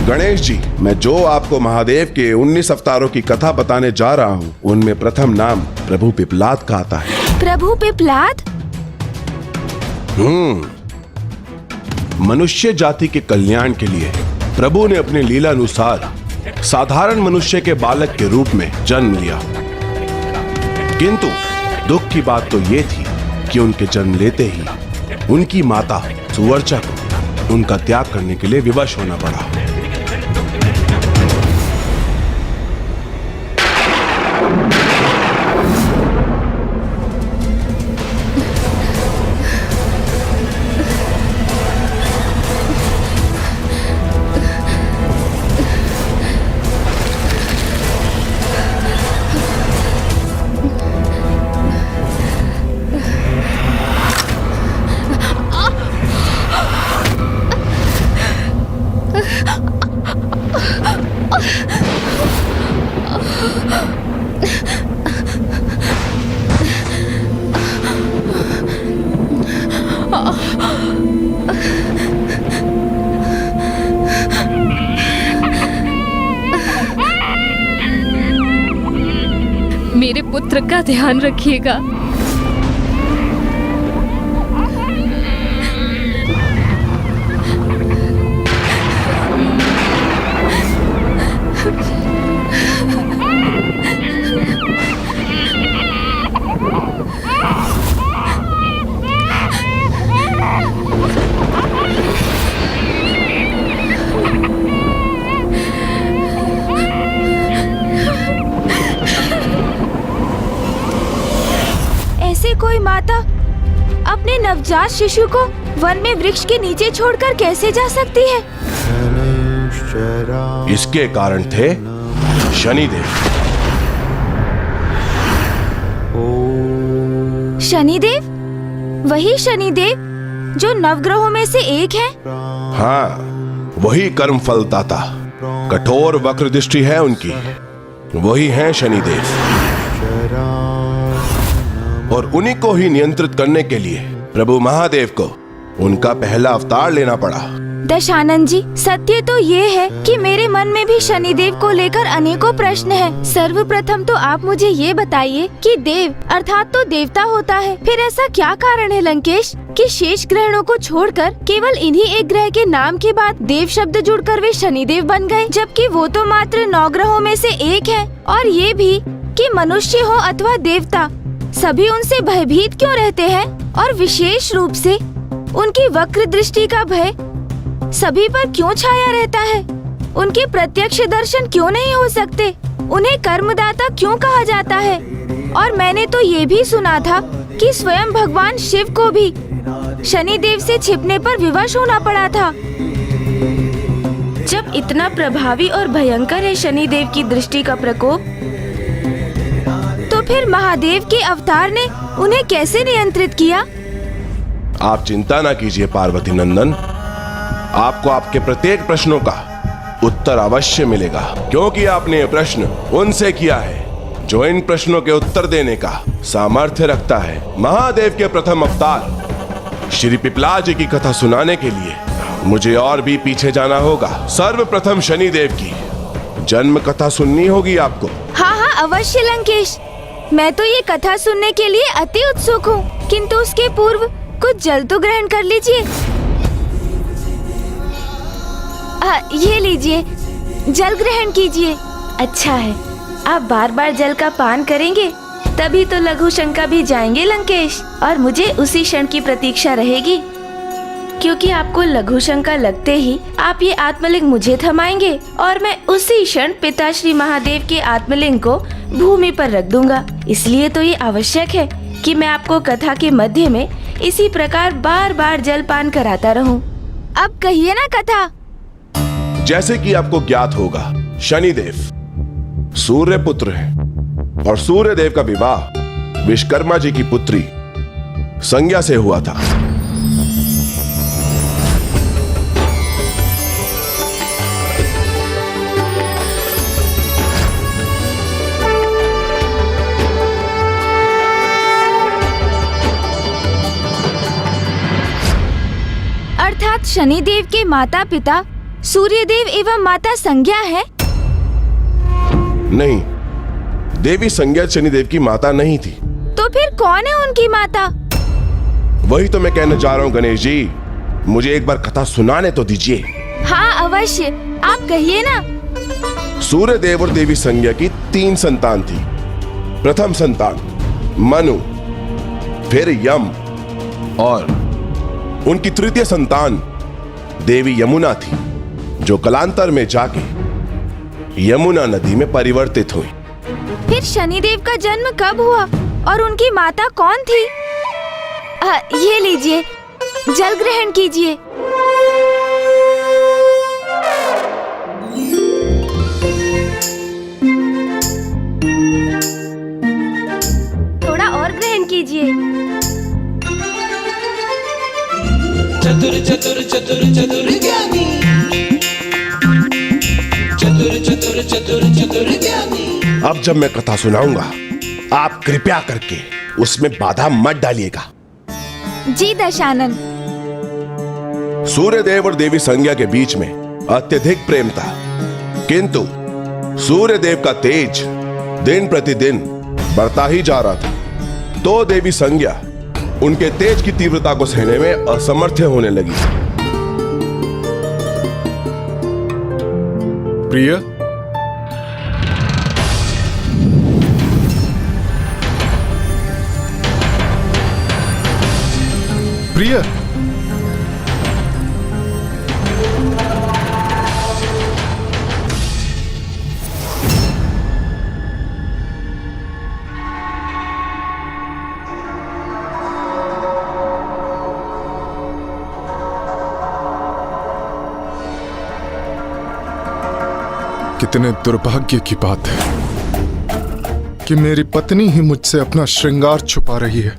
गणेश जी, मैं जो आपको महादेव के 19 अवतारों की कथा बताने जा रहा हूँ, उनमें प्रथम नाम प्रभु पिपलाद का आता है। प्रभु पिपलाद? मनुष्य जाति के कल्याण के लिए प्रभु ने अपनी लीला अनुसार साधारण मनुष्य के बालक के रूप में जन्म लिया। किंतु दुख की बात तो ये थी कि उनके जन्म लेते ही उनकी माता सुवर्चा को उनका त्याग करने के लिए विवश होना पड़ा। मेरे पुत्र का ध्यान रखिएगा। कोई माता अपने नवजात शिशु को वन में वृक्ष के नीचे छोड़कर कैसे जा सकती है? इसके कारण थे शनिदेव। शनिदेव? वही शनिदेव जो नवग्रहों में से एक है? हाँ, वही कर्म फलदाता। कठोर वक्र दृष्टि है उनकी। वही हैं शनिदेव। और उन्हीं को ही नियंत्रित करने के लिए प्रभु महादेव को उनका पहला अवतार लेना पड़ा। दशानन जी, सत्य तो ये है कि मेरे मन में भी शनिदेव को लेकर अनेकों प्रश्न हैं। सर्वप्रथम तो आप मुझे ये बताइए कि देव अर्थात तो देवता होता है, फिर ऐसा क्या कारण है लंकेश कि शेष ग्रहों को छोड़कर केवल इन्हीं एक ग्रह के नाम के बाद देव शब्द जुड़कर वे शनिदेव बन गए, जबकि वो तो मात्र 9 ग्रहों में से एक है। और ये भी कि मनुष्य हो अथवा देवता, सभी उनसे भयभीत क्यों रहते हैं, और विशेष रूप से उनकी वक्र दृष्टि का भय सभी पर क्यों छाया रहता है? उनके प्रत्यक्ष दर्शन क्यों नहीं हो सकते? उन्हें कर्मदाता क्यों कहा जाता है? और मैंने तो ये भी सुना था कि स्वयं भगवान शिव को भी शनिदेव से छिपने पर विवश होना पड़ा था। जब इतना प्रभावी और भयंकर है शनिदेव की दृष्टि का प्रकोप, तो फिर महादेव के अवतार ने उन्हें कैसे नियंत्रित किया? आप चिंता न कीजिए पार्वती नंदन, आपको आपके प्रत्येक प्रश्नों का उत्तर अवश्य मिलेगा, क्योंकि आपने ये प्रश्न उनसे किया है जो इन प्रश्नों के उत्तर देने का सामर्थ्य रखता है। महादेव के प्रथम अवतार श्री पिपलाद जी की कथा सुनाने के लिए मुझे और भी पीछे जाना होगा। सर्वप्रथम शनिदेव की जन्म कथा सुननी होगी आपको। हाँ हाँ अवश्य लंकेश, मैं तो ये कथा सुनने के लिए अति उत्सुक हूँ, किंतु उसके पूर्व कुछ जल तो ग्रहण कर लीजिए। ये लीजिए, जल ग्रहण कीजिए। अच्छा है, आप बार बार जल का पान करेंगे तभी तो लघु शंका भी जाएंगे लंकेश, और मुझे उसी क्षण की प्रतीक्षा रहेगी, क्योंकि आपको लघु शंका लगते ही आप ये आत्मलिंग मुझे थमाएंगे और मैं उसी क्षण पिता श्री महादेव के आत्मलिंग को भूमि पर रख दूंगा। इसलिए तो ये आवश्यक है कि मैं आपको कथा के मध्य में इसी प्रकार बार बार जल पान कराता रहूं। अब कहिए ना कथा। जैसे कि आपको ज्ञात होगा, शनिदेव सूर्य पुत्र हैं और सूर्य देव का विवाह विश्वकर्मा जी की पुत्री संज्ञा से हुआ था। अर्थात शनिदेव के माता पिता सूर्यदेव एवं माता संज्ञा है? नहीं, देवी संज्ञा शनिदेव की माता नहीं थी। तो फिर कौन है उनकी माता? वही तो मैं कहने जा रहा हूँ गणेश जी, मुझे एक बार कथा सुनाने तो दीजिए। हाँ अवश्य, आप कहिए ना। सूर्यदेव और देवी संज्ञा की 3 संतान थी। प्रथम संतान मनु, फिर यम, और उनकी तृतीय संतान देवी यमुना थी, जो कालांतर में जाके यमुना नदी में परिवर्तित हुई। फिर शनिदेव का जन्म कब हुआ और उनकी माता कौन थी? ये लीजिए, जल ग्रहण कीजिए। थोड़ा और ग्रहण कीजिए। चतुर चतुर चतुर चतुर ज्ञानी, चतुर चतुर चतुर चतुर ज्ञानी। अब जब मैं कथा सुनाऊंगा, आप कृपया करके उसमें बाधा मत डालिएगा। जी दशानन। सूर्यदेव और देवी संज्ञा के बीच में अत्यधिक प्रेम था, किंतु सूर्यदेव का तेज दिन प्रतिदिन बढ़ता ही जा रहा था। तो देवी संज्ञा उनके तेज की तीव्रता को सहने में असमर्थ होने लगी। प्रिय, प्रिय, कितने दुर्भाग्य की बात है कि मेरी पत्नी ही मुझसे अपना श्रृंगार छुपा रही है।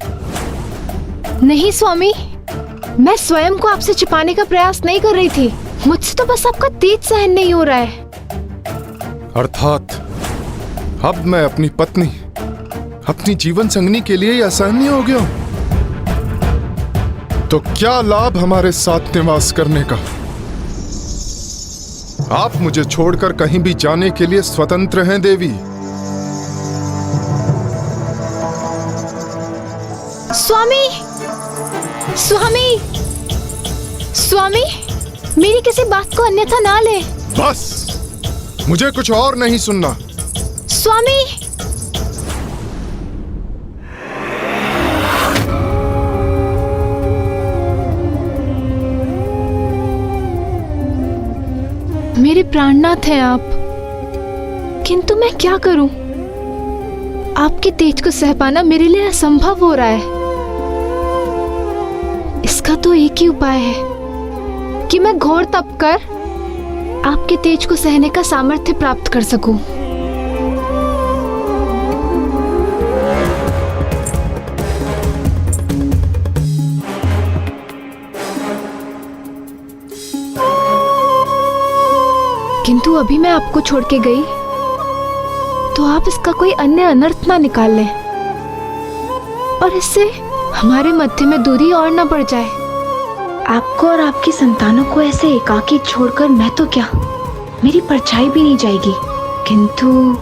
नहीं स्वामी, मैं स्वयं को आपसे छिपाने का प्रयास नहीं कर रही थी। मुझसे तो बस आपका तेज सहन नहीं हो रहा है। अर्थात अब मैं अपनी पत्नी, अपनी जीवन संगनी के लिए असहनीय हो गया हूं। तो क्या लाभ हमारे साथ निवास करने का? आप मुझे छोड़कर कहीं भी जाने के लिए स्वतंत्र हैं देवी। स्वामी, स्वामी, स्वामी, मेरी किसी बात को अन्यथा ना ले। बस, मुझे कुछ और नहीं सुनना। स्वामी, मेरे प्राणनाथ हैं आप, किंतु मैं क्या करूं? आपके तेज को सह पाना मेरे लिए असंभव हो रहा है। इसका तो एक ही उपाय है कि मैं घोर तप कर आपके तेज को सहने का सामर्थ्य प्राप्त कर सकूं। किंतु अभी मैं आपको छोड़ के गई तो आप इसका कोई अन्य अनर्थ ना निकाल लें और इससे हमारे मध्य में दूरी और ना बढ़ जाए। आपको और आपकी संतानों को ऐसे एकाकी छोड़कर मैं तो क्या, मेरी परछाई भी नहीं जाएगी। किंतु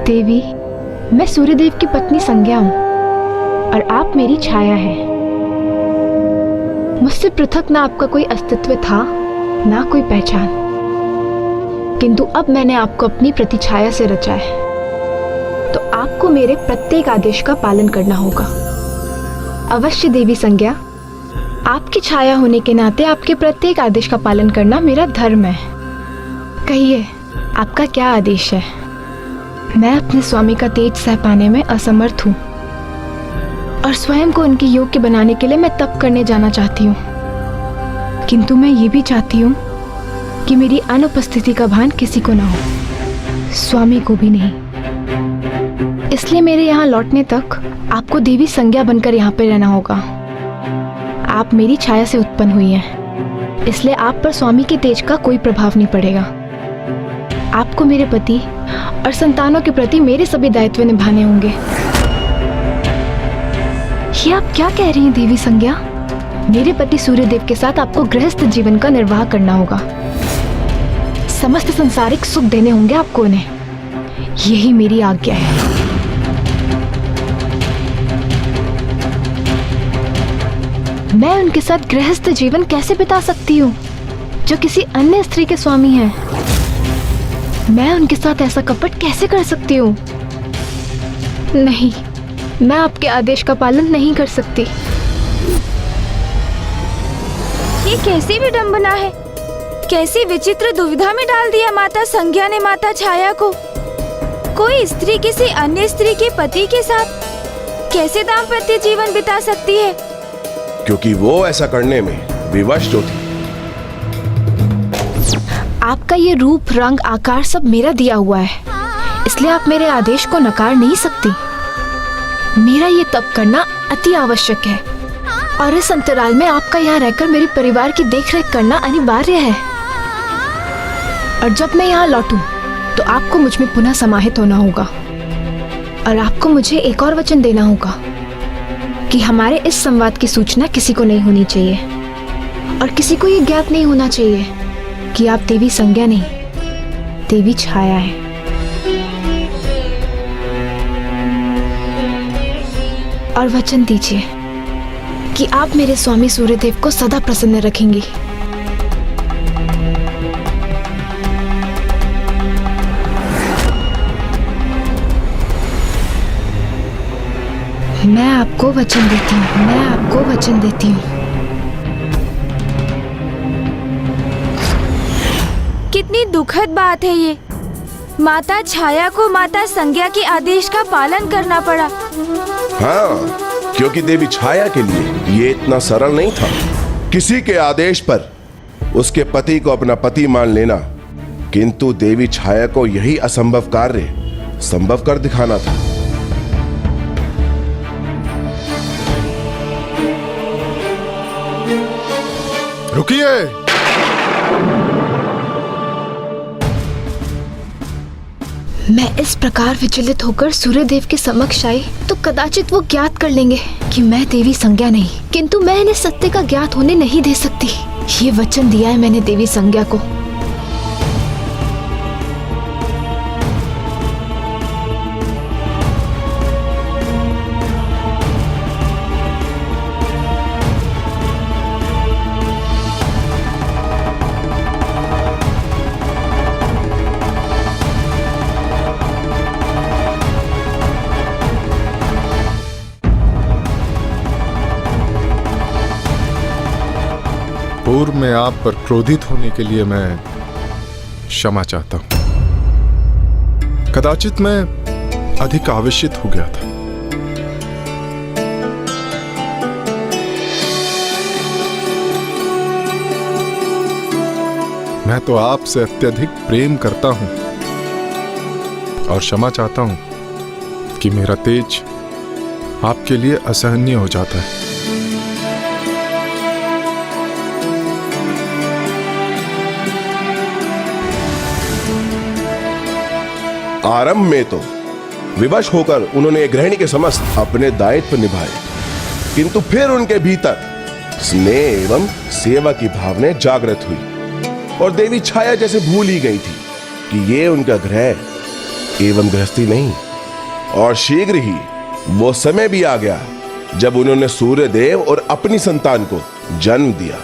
देवी, मैं सूर्यदेव की पत्नी संज्ञा हूँ और आप मेरी छाया हैं। मुझसे पृथक ना आपका कोई अस्तित्व था, ना कोई पहचान, किंतु अब मैंने आपको अपनी प्रतिछाया से रचा है, तो आपको मेरे प्रत्येक आदेश का पालन करना होगा। अवश्य देवी संज्ञा, आपकी छाया होने के नाते आपके प्रत्येक आदेश का पालन करना मेरा धर्म है। कहिए, आपका क्या आदेश है? मैं अपने स्वामी का तेज सह पाने में असमर्थ हूँ और स्वयं को उनके योग्य बनाने के लिए मैं तप करने जाना चाहती हूँ, किंतु मैं ये भी चाहती हूँ कि मेरी अनुपस्थिति का भान किसी को ना हो, स्वामी को भी नहीं। इसलिए मेरे यहाँ लौटने तक आपको देवी संज्ञा बनकर यहाँ पे रहना होगा। आप मेरी छाया से उत्पन्न हुई हैं, इसलिए आप पर स्वामी के तेज का कोई प्रभाव नहीं पड़ेगा। आपको मेरे पति और संतानों के प्रति मेरे सभी दायित्व निभाने होंगे। ये आप क्या कह रही हैं देवी संज्ञा? मेरे पति सूर्यदेव के साथ आपको गृहस्थ जीवन का निर्वाह करना होगा। समस्त संसारिक सुख देने होंगे आपको उन्हें, यही मेरी आज्ञा है। मैं उनके साथ गृहस्थ जीवन कैसे बिता सकती हूँ जो किसी अन्य स्त्री के स्वामी हैं? मैं उनके साथ ऐसा कपट कैसे कर सकती हूँ? नहीं, मैं आपके आदेश का पालन नहीं कर सकती। ये कैसी विडंबना है, कैसी विचित्र दुविधा में डाल दिया माता संज्ञा ने माता छाया को। कोई स्त्री किसी अन्य स्त्री के पति के साथ कैसे दाम्पत्य जीवन बिता सकती है? क्योंकि वो ऐसा करने में विवश जो थी। आपका ये रूप, रंग, आकार सब मेरा दिया हुआ है, इसलिए आप मेरे आदेश को नकार नहीं सकती। मेरा ये तप करना अति आवश्यक है और इस अंतराल में आपका यहाँ रहकर मेरे परिवार की देखरेख करना अनिवार्य है। और जब मैं यहाँ लौटूं, तो आपको मुझ में पुनः समाहित होना होगा और आपको मुझे एक और वचन देना होगा कि हमारे इस संवाद की सूचना किसी को नहीं होनी चाहिए और किसी को ये ज्ञात नहीं होना चाहिए कि आप देवी संज्ञा नहीं, देवी छाया है। और वचन दीजिए कि आप मेरे स्वामी सूर्यदेव को सदा प्रसन्न रखेंगी। मैं आपको वचन देती हूँ, मैं आपको वचन देती हूँ। कितनी दुखद बात है ये। माता छाया को माता संज्ञा के आदेश का पालन करना पड़ा। हाँ, क्योंकि देवी छाया के लिए ये इतना सरल नहीं था। किसी के आदेश पर उसके पति को अपना पति मान लेना, किंतु देवी छाया को यही असंभव कार्य संभव कर दिखाना था। रुकिए। मैं इस प्रकार विचलित होकर सूर्यदेव के समक्ष आई तो कदाचित वो ज्ञात कर लेंगे कि मैं देवी संज्ञा नहीं, किंतु मैं इन्हें सत्य का ज्ञात होने नहीं दे सकती। ये वचन दिया है मैंने देवी संज्ञा को। पूर्व में आप पर क्रोधित होने के लिए मैं क्षमा चाहता हूं। कदाचित मैं अधिक आवेशित हो गया था। मैं तो आपसे अत्यधिक प्रेम करता हूं और क्षमा चाहता हूं कि मेरा तेज आपके लिए असहनीय हो जाता है। आरंभ में तो विवश होकर उन्होंने गृहिणी के समस्त अपने दायित्व निभाए, किंतु फिर उनके भीतर स्नेह एवं सेवा की भावना जागृत हुई और देवी छाया जैसे भूल ही गई थी कि ये उनका गृह एवं गृहस्थी नहीं। और शीघ्र ही वो समय भी आ गया जब उन्होंने सूर्यदेव और अपनी संतान को जन्म दिया।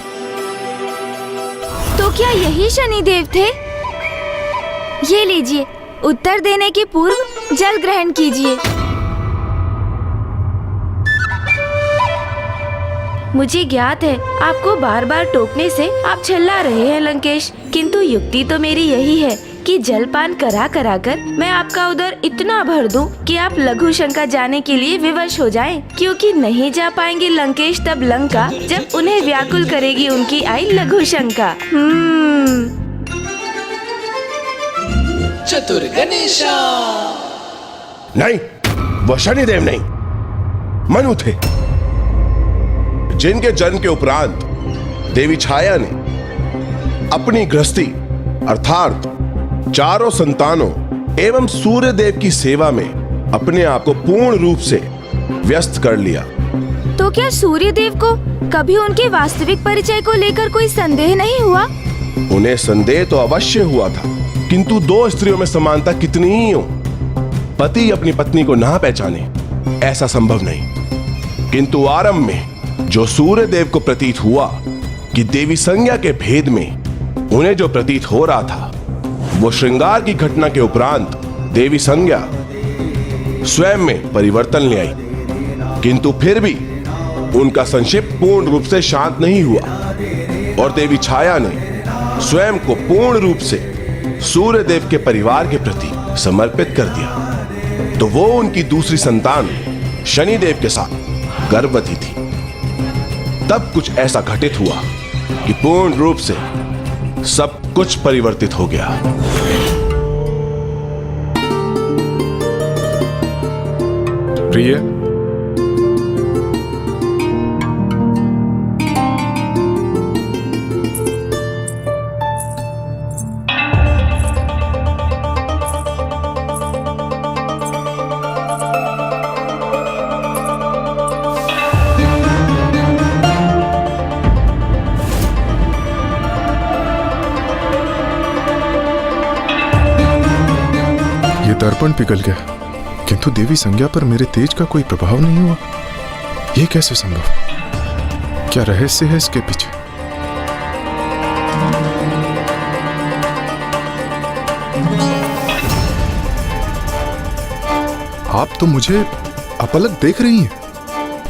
तो क्या यही शनिदेव थे? ये लीजिए, उत्तर देने के पूर्व जल ग्रहण कीजिए। मुझे ज्ञात है आपको बार बार टोकने से आप चिल्ला रहे हैं लंकेश, किंतु युक्ति तो मेरी यही है कि जलपान करा करा कर मैं आपका उदर इतना भर दूं कि आप लघु शंका जाने के लिए विवश हो जाएं, क्योंकि नहीं जा पाएंगे लंकेश तब लंका, जब उन्हें व्याकुल करेगी उनकी आई लघु शंका। चतुर गणेशा। नहीं, वह शनिदेव नहीं, मनु थे, जिनके जन्म के उपरांत देवी छाया ने अपनी गृहस्थी अर्थात चारों संतानों एवं सूर्य देव की सेवा में अपने आप को पूर्ण रूप से व्यस्त कर लिया। तो क्या सूर्य देव को कभी उनके वास्तविक परिचय को लेकर कोई संदेह नहीं हुआ? उन्हें संदेह तो अवश्य हुआ था, किंतु दो स्त्रियों में समानता कितनी ही हो, पति अपनी पत्नी को ना पहचाने ऐसा संभव नहीं। किंतु आरंभ में जो सूर्य देव को प्रतीत हुआ कि देवी संज्ञा के भेद में उन्हें जो प्रतीत हो रहा था, वो श्रृंगार की घटना के उपरांत देवी संज्ञा स्वयं में परिवर्तन ले आई, किंतु फिर भी उनका संक्षिप्त पूर्ण रूप से शांत नहीं हुआ और देवी छाया ने स्वयं को पूर्ण रूप से सूर्य देव के परिवार के प्रति समर्पित कर दिया। तो वो उनकी दूसरी संतान शनिदेव के साथ गर्भवती थी। तब कुछ ऐसा घटित हुआ कि पूर्ण रूप से सब कुछ परिवर्तित हो गया। प्रिय, दर्पण पिघल गया, किंतु देवी संज्ञा पर मेरे तेज का कोई प्रभाव नहीं हुआ। यह कैसे संभव? क्या रहस्य है इसके पीछे? आप तो मुझे अपलक देख रही हैं।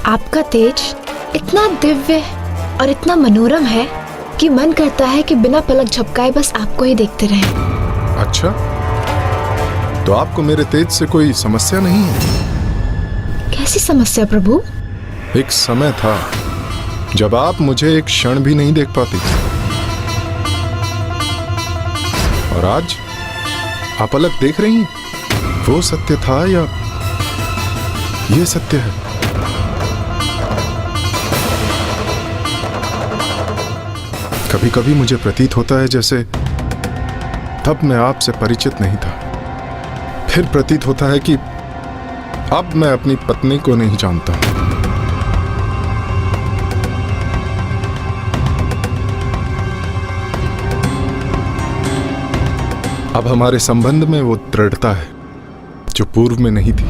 आपका तेज इतना दिव्य और इतना मनोरम है कि मन करता है कि बिना पलक झपकाए बस आपको ही देखते रहें। अच्छा, तो आपको मेरे तेज से कोई समस्या नहीं है? कैसी समस्या प्रभु? एक समय था जब आप मुझे एक क्षण भी नहीं देख पाती थी, और आज आप अलग देख रही हैं। वो सत्य था या ये सत्य है? कभी कभी मुझे प्रतीत होता है जैसे तब मैं आपसे परिचित नहीं था, फिर प्रतीत होता है कि अब मैं अपनी पत्नी को नहीं जानता। अब हमारे संबंध में वो दृढ़ता है जो पूर्व में नहीं थी।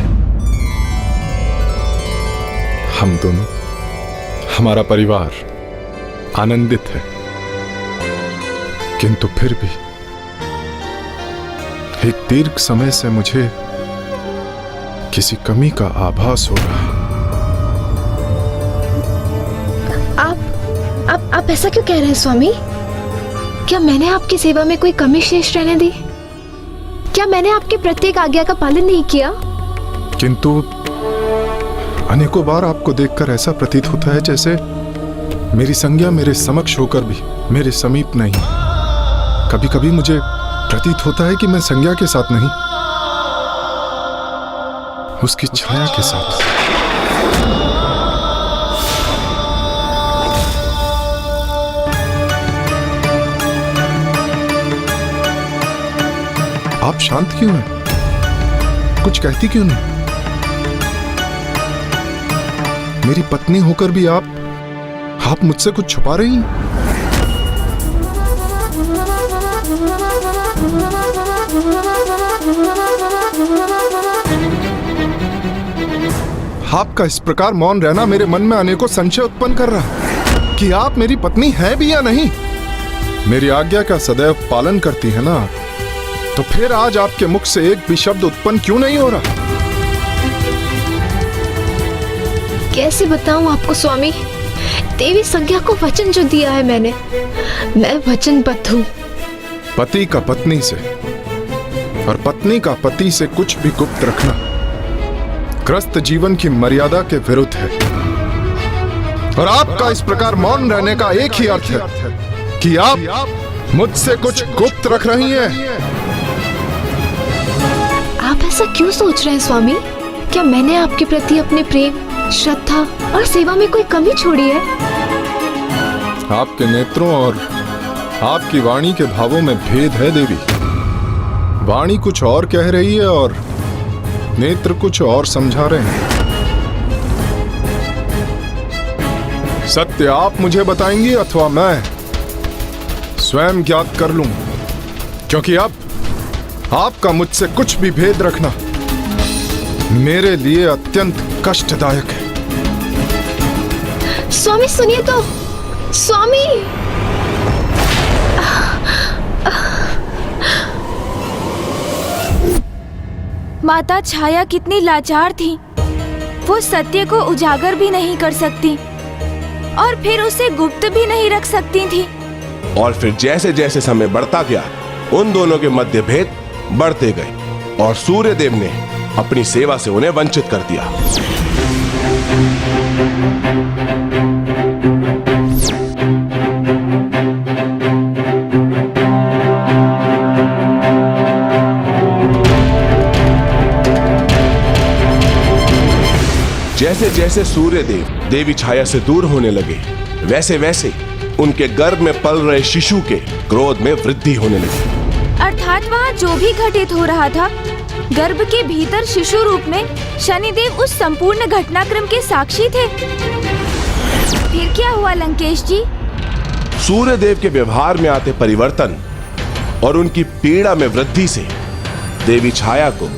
हम दोनों, हमारा परिवार आनंदित है, किंतु फिर भी एक दीर्घ समय से मुझे किसी कमी का आभास हो रहा है। आप ऐसा क्यों कह रहे हैं स्वामी? क्या मैंने आपकी सेवा में कोई कमी शेष रहने दी? क्या मैंने आपकी प्रत्येक आज्ञा का पालन नहीं किया? किंतु अनेकों बार आपको देखकर ऐसा प्रतीत होता है जैसे मेरी संज्ञा मेरे समक्ष होकर भी मेरे समीप नहीं। कभी कभी मुझे प्रतीत होता है कि मैं संज्ञा के साथ नहीं, उसकी छाया के साथ। आप शांत क्यों हैं? कुछ कहती क्यों नहीं? मेरी पत्नी होकर भी आप मुझसे कुछ छुपा रही हैं। आपका इस प्रकार मौन रहना मेरे मन में अनेकों संशय उत्पन्न कर रहा है। कि आप मेरी पत्नी हैं भी या नहीं। मेरी आज्ञा का सदैव पालन करती है ना, तो फिर आज आपके मुख से एक भी शब्द उत्पन्न क्यों नहीं हो रहा? कैसे बताऊं आपको स्वामी, देवी संज्ञा को वचन जो दिया है मैंने, मैं वचनबद्ध हूँ। पति का पत्नी से और पत्नी का पति से कुछ भी गुप्त रखना ग्रस्त जीवन की मर्यादा के विरुद्ध है। और आपका इस प्रकार मौन रहने का एक ही अर्थ है कि आप मुझसे कुछ गुप्त रख रही हैं। आप ऐसा क्यों सोच रहे हैं स्वामी? क्या मैंने आपके प्रति अपने प्रेम, श्रद्धा और सेवा में कोई कमी छोड़ी है? आपके नेत्रों और आपकी वाणी के भावों में भेद है देवी। वाणी कुछ और कह रही है और नेत्र कुछ और समझा रहे हैं। सत्य आप मुझे बताएंगी अथवा मैं स्वयं ज्ञात कर लूं, क्योंकि अब आपका मुझसे कुछ भी भेद रखना मेरे लिए अत्यंत कष्टदायक है। स्वामी सुनिए तो, स्वामी। माता छाया कितनी लाचार थी। वो सत्य को उजागर भी नहीं कर सकती और फिर उसे गुप्त भी नहीं रख सकती थी। और फिर जैसे जैसे समय बढ़ता गया, उन दोनों के मध्य भेद बढ़ते गए और सूर्यदेव ने अपनी सेवा से उन्हें वंचित कर दिया। जैसे जैसे सूर्यदेव देवी छाया से दूर होने लगे, वैसे वैसे उनके गर्भ में पल रहे शिशु के क्रोध में वृद्धि होने लगी। अर्थात वहाँ जो भी घटित हो रहा था, गर्भ के भीतर शिशु रूप में शनिदेव उस संपूर्ण घटनाक्रम के साक्षी थे। फिर क्या हुआ लंकेश जी? सूर्यदेव के व्यवहार में आते परिवर्तन और उनकी पीड़ा में वृद्धि से देवी छाया को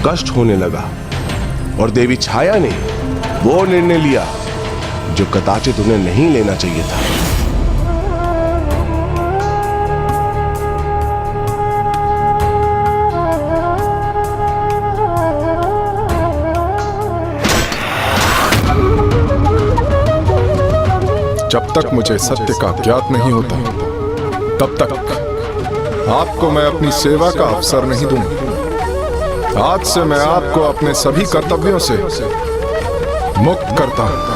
कष्ट होने लगा और देवी छाया ने वो निर्णय लिया जो कदाचित उन्हें नहीं लेना चाहिए था। जब तक मुझे सत्य का ज्ञात नहीं होता, तब तक आपको मैं अपनी सेवा का अवसर नहीं दूंगा। आज से मैं आपको अपने सभी कर्तव्यों से मुक्त करता हूं।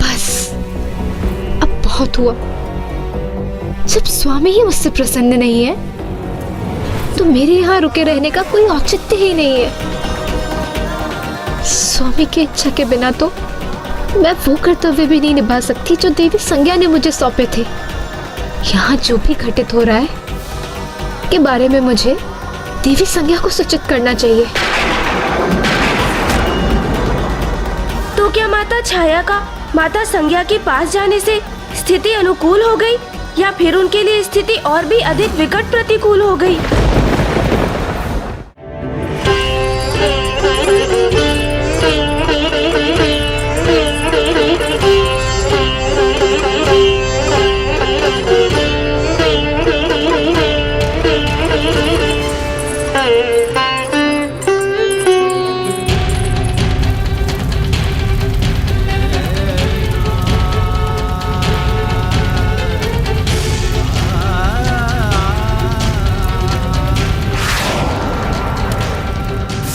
बस अब बहुत हुआ। जब स्वामी ही मुझसे प्रसन्न नहीं है, तो मेरे यहाँ रुके रहने का कोई औचित्य ही नहीं है। स्वामी की इच्छा के बिना तो मैं वो कर्तव्य भी नहीं निभा सकती जो देवी संज्ञा ने मुझे सौंपे थे। यहाँ जो भी घटित हो रहा है के बारे में मुझे देवी संज्ञा को सूचित करना चाहिए। तो क्या माता छाया का माता संज्ञा के पास जाने से स्थिति अनुकूल हो गई, या फिर उनके लिए स्थिति और भी अधिक विकट प्रतिकूल हो गई?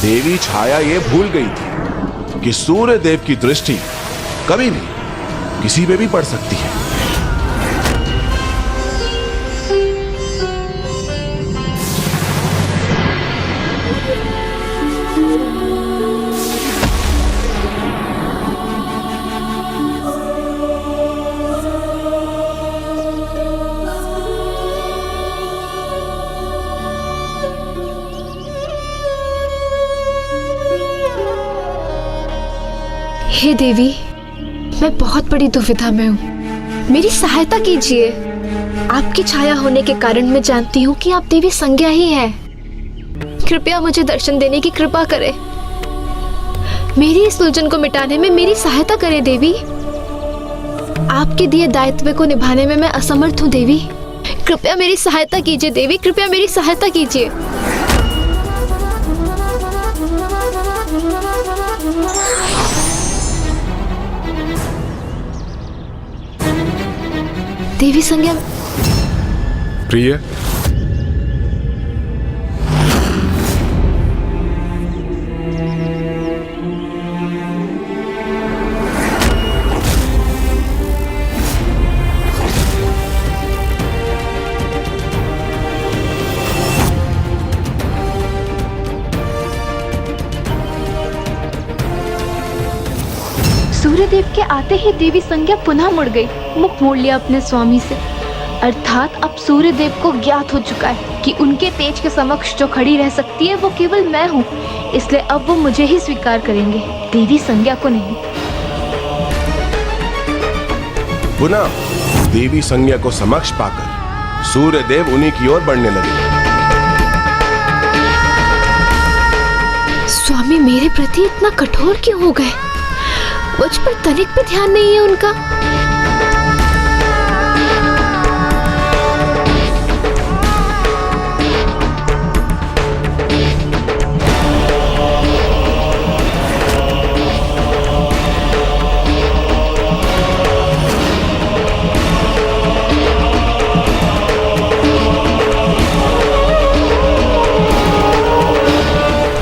देवी छाया ये भूल गई थी कि सूर्यदेव की दृष्टि कभी भी किसी पे भी पड़ सकती है। हे देवी, मैं बहुत बड़ी दुविधा में हूँ, मेरी सहायता कीजिए। आपकी छाया होने के कारण मैं जानती हूँ कि आप देवी संज्ञा ही है। कृपया मुझे दर्शन देने की कृपा करें। मेरी इस उलझन को मिटाने में मेरी सहायता करें देवी। आपके दिए दायित्व को निभाने में मैं असमर्थ हूँ देवी। कृपया मेरी सहायता कीजिए देवी, कृपया मेरी सहायता कीजिए। देवी संज्ञा। प्रिय, सूर्यदेव के आते ही देवी संज्ञा पुनः मुड़ गई, मुख मोड़ लिया अपने स्वामी से। अर्थात अब सूर्यदेव को ज्ञात हो चुका है कि उनके तेज के समक्ष जो खड़ी रह सकती है वो केवल मैं हूँ, इसलिए अब वो मुझे ही स्वीकार करेंगे, देवी संज्ञा को नहीं। पुनः देवी संज्ञा को समक्ष पाकर सूर्यदेव उन्हीं की ओर बढ़ने लगे। स्वामी मेरे प्रति इतना कठोर क्यों हो गए? मुझ पर तनिक भी ध्यान नहीं है उनका।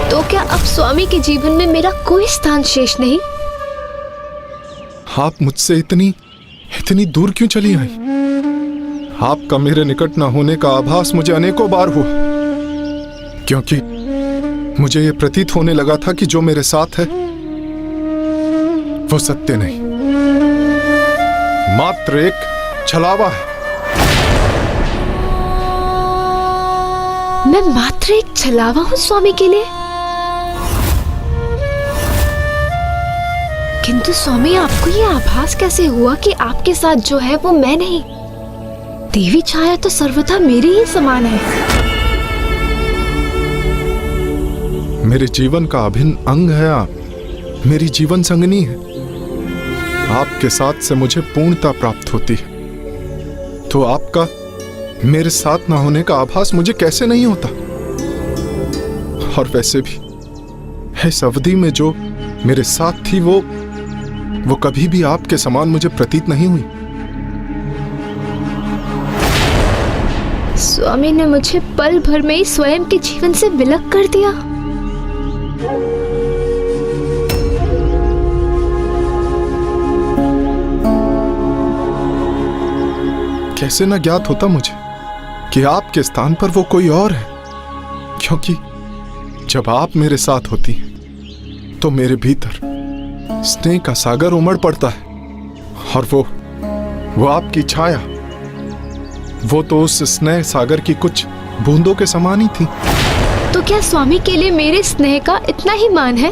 तो क्या अब स्वामी के जीवन में मेरा कोई स्थान शेष नहीं? आप मुझसे इतनी दूर क्यों चली आई? आपका मेरे निकट न होने का आभास मुझे अनेकों बार हुआ, क्योंकि मुझे यह प्रतीत होने लगा था कि जो मेरे साथ है वो सत्य नहीं, मात्र एक छलावा है। मैं मात्र एक छलावा हूँ स्वामी के लिए? किंतु स्वामी आपको ये आभास कैसे हुआ कि आपके साथ जो है वो मैं नहीं? देवी छाया तो सर्वथा मेरे ही समान है। मेरे जीवन का अभिन्न अंग है आप, मेरी जीवन संगनी है। आपके साथ से मुझे पूर्णता प्राप्त होती है, तो आपका मेरे साथ ना होने का आभास मुझे कैसे नहीं होता? और वैसे भी इस अवधि में जो मेरे साथ थी वो कभी भी आपके समान मुझे प्रतीत नहीं हुई। स्वामी ने मुझे पल भर में ही स्वयं के जीवन से विलग कर दिया। कैसे न ज्ञात होता मुझे कि आपके स्थान पर वो कोई और है, क्योंकि जब आप मेरे साथ होती हैं तो मेरे भीतर स्नेह का सागर उमड़ पड़ता है, और वो आपकी छाया, वो तो उस स्नेह सागर की कुछ बूंदों के समान ही थी। तो क्या स्वामी के लिए मेरे स्नेह का इतना ही मान है?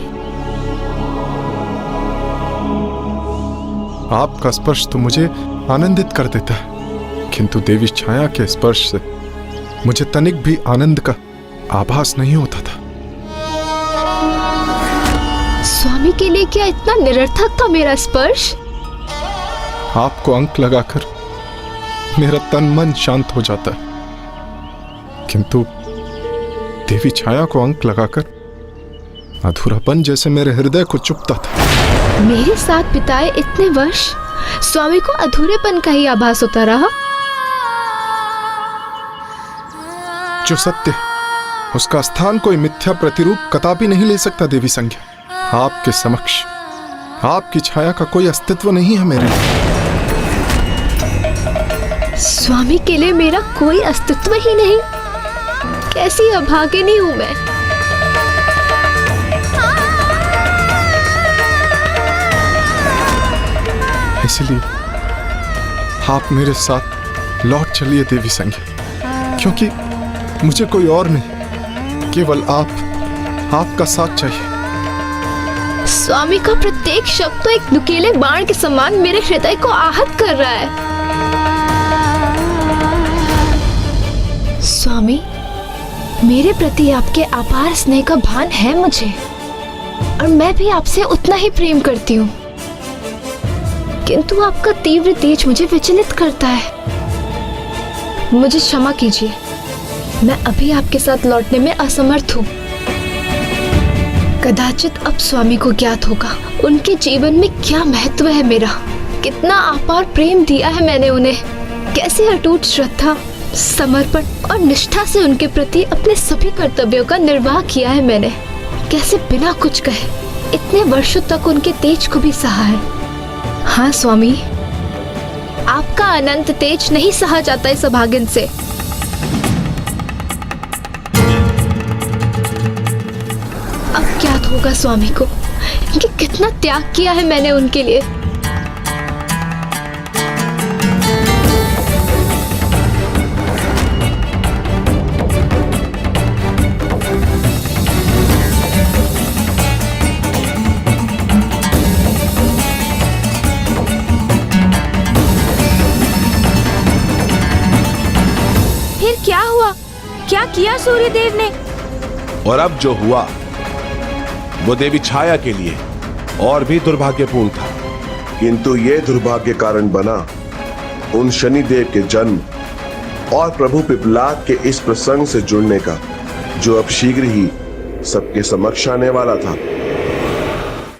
आपका स्पर्श तो मुझे आनंदित कर देता है, किंतु देवी छाया के स्पर्श से मुझे तनिक भी आनंद का आभास नहीं होता था। स्वामी के लिए क्या इतना निरर्थक था मेरा स्पर्श? आपको अंक लगाकर मेरा तन मन शांत हो जाता है, किंतु देवी छाया को अंक लगाकर अधूरापन जैसे मेरे हृदय को चुभता था। मेरे साथ बिताए इतने वर्ष स्वामी को अधूरेपन का ही आभास होता रहा। जो सत्य उसका स्थान कोई मिथ्या प्रतिरूप कदापि नहीं ले सकता। देवी संज्ञा, आपके समक्ष आपकी छाया का कोई अस्तित्व नहीं है मेरे लिए। स्वामी के लिए मेरा कोई अस्तित्व ही नहीं? कैसी अभागिनी हूं मैं। इसलिए आप मेरे साथ लौट चलिए देवी संज्ञा, क्योंकि मुझे कोई और नहीं, केवल आपका साथ चाहिए। स्वामी का प्रत्येक शब्द तो एक नुकीले बाण के समान मेरे हृदय को आहत कर रहा है। स्वामी, मेरे प्रति आपके अपार स्नेह का भान है मुझे, और मैं भी आपसे उतना ही प्रेम करती हूँ, किंतु आपका तीव्र तेज मुझे विचलित करता है। मुझे क्षमा कीजिए, मैं अभी आपके साथ लौटने में असमर्थ हूँ। कदाचित अब स्वामी को ज्ञात होगा उनके जीवन में क्या महत्व है मेरा, कितना अपार प्रेम दिया है मैंने उन्हें, कैसी अटूट श्रद्धा, समर्पण और निष्ठा से उनके प्रति अपने सभी कर्तव्यों का निर्वाह किया है मैंने, कैसे बिना कुछ कहे इतने वर्षों तक उनके तेज को भी सहा है। हाँ स्वामी, आपका अनंत तेज नहीं सहा जाता इस अभागिन से। अब ज्ञात होगा स्वामी को कि कितना त्याग किया है मैंने उनके लिए। फिर क्या हुआ? क्या किया सूर्यदेव ने? और अब जो हुआ वो देवी छाया के लिए और भी दुर्भाग्यपूर्ण था, किंतु ये दुर्भाग्य कारण बना उन शनिदेव के जन्म और प्रभु पिपलाद के इस प्रसंग से जुड़ने का, जो अब शीघ्र ही सबके समक्ष आने वाला था।